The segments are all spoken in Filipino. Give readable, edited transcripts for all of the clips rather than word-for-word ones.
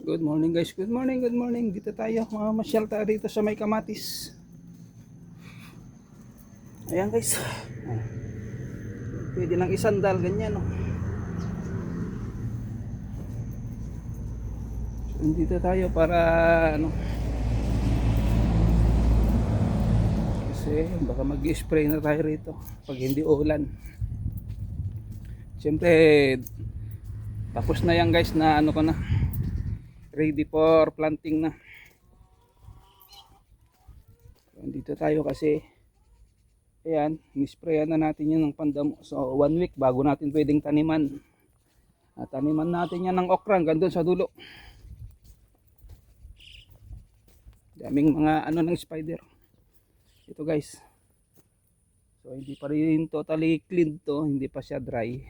Good morning guys, good morning, good morning. Dito tayo, mamasyal tayo dito sa may kamatis. Ayan guys, pwede lang isandal ganyan, no? So, dito tayo para ano, kasi baka mag-spray na tayo rito pag hindi ulan. Siyempre, tapos na yan guys na ano ko na, ready for planting na. So, dito tayo kasi, ayan, nisprayan na natin yun ng pandamo. So 1 week bago natin pwedeng taniman. At taniman natin yan ng okra hanggang doon sa dulo. Daming mga ano ng spider. Ito guys. So hindi pa rin totally clean to, hindi pa siya dry.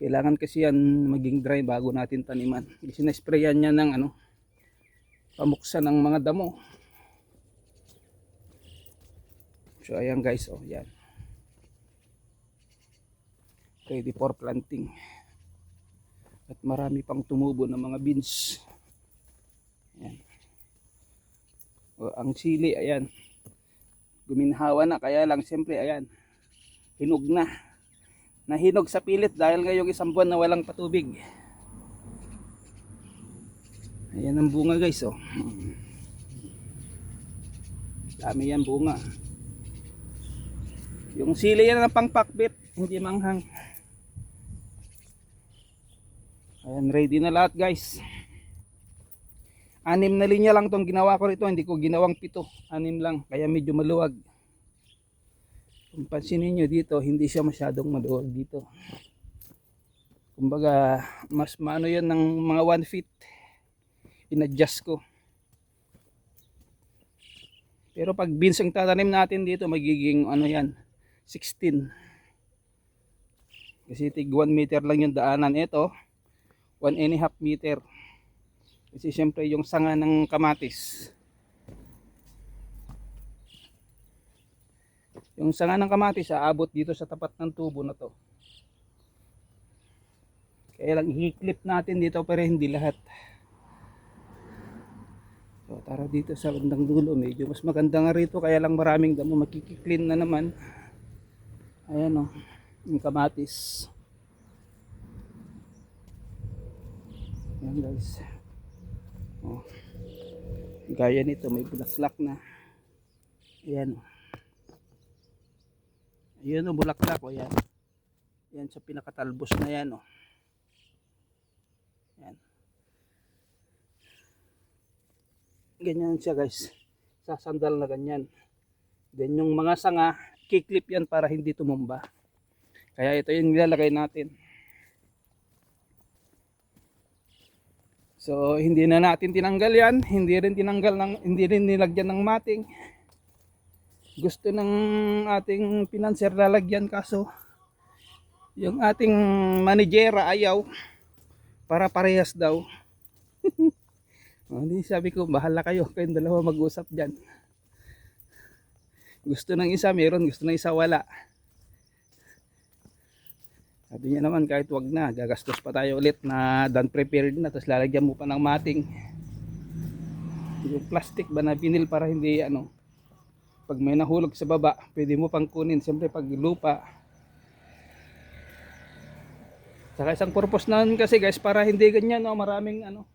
Kailangan kasi yan maging dry bago natin taniman. Kasi na-sprayan niya ng ano, pamuksa ng mga damo. So ayan guys, oh yan. Ready for planting. At marami pang tumubo ng mga beans. Ayan. O, ang sili, ayan. Guminhawa na, kaya lang siyempre, ayan. Hinog na. Nahinog sa pilit dahil ngayong isang buwan na walang patubig. Ayan ang bunga guys, oh. Dami yan bunga. Yung sili yan ng pangpakbit, hindi manghang. Ayan, ready na lahat guys. 6 na linya lang tong ginawa ko rito, hindi ko ginawang 7. 6 lang, kaya medyo maluwag. Kung pansinin nyo dito, hindi siya masyadong maluwag dito. Kumbaga, mas maano yan ng mga 1 feet. In-adjust ko. Pero pag beans ang tatanim natin dito, magiging ano yan, 16. Kasi tig 1 meter lang yung daanan. Ito, 1.5 meter. Kasi siyempre yung sanga ng kamatis. Yung sanga ng kamatis aabot dito sa tapat ng tubo na to. Kaya lang i-clip natin dito pero hindi lahat. So tara dito sa bandang dulo, medyo mas maganda nga rito, kaya lang maraming damo, makikiklin na naman. Ayan o, yung kamatis. Ayan guys. Oh. Gaya nito, may bulaklak na. Ayan o. Ayan o, bulaklak o yan. Yan sa pinakatalbos na yan o. Yan. Ganyan siya guys. Sasandal na ganyan. Then yung mga sanga, kiklip yan para hindi tumumba. Kaya ito yung nilalagay natin. So hindi na natin tinanggal yan, hindi rin nilagyan ng mating. Gusto ng ating pinanser lalagyan, kaso yung ating managera ayaw, para parehas daw. Hindi, sabi ko bahala kayo, kayong dalawa mag-usap diyan. Gusto ng isa meron, gusto ng isa wala. Sabi niya naman kahit wag na, gagastos pa tayo ulit na done prepared na, tapos lalagyan mo pa ng mating. Yung plastic ba na vinyl para hindi ano, pag may nahulog sa baba, pwede mo pang kunin. Siyempre pag lupa. Saka isang purpose na kasi guys, para hindi ganyan, no, maraming ano.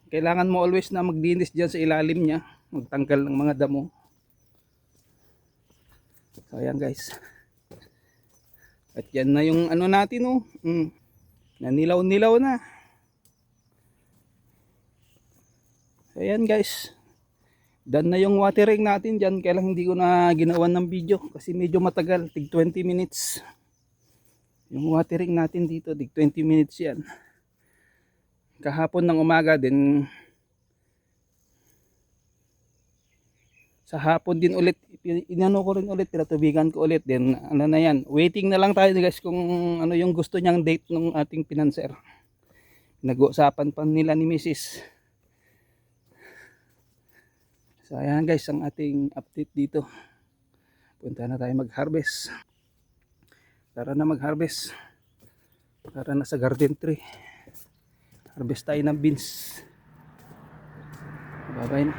Kailangan mo always na magdinis diyan sa ilalim niya, magtanggal ng mga damo. So ayan guys. At yan na yung ano natin, oh. Nanilaw-nilaw na. Ayan guys. Done na yung watering natin dyan. Kaya lang hindi ko na ginawan ng video kasi medyo matagal. Tig 20 minutes. Yung watering natin dito, tig 20 minutes yan. Kahapon ng umaga din. Sa hapon din ulit, inano ko rin ulit, pinatubigan ko ulit. Then ano na yan, waiting na lang tayo guys kung ano yung gusto niyang date ng ating pinanser. Nag-uusapan pa nila ni Mrs. So ayan guys, ang ating update dito. Punta na tayo mag-harvest. Tara na mag-harvest. Tara na sa garden tree. Harvest tayo ng beans. Babay na.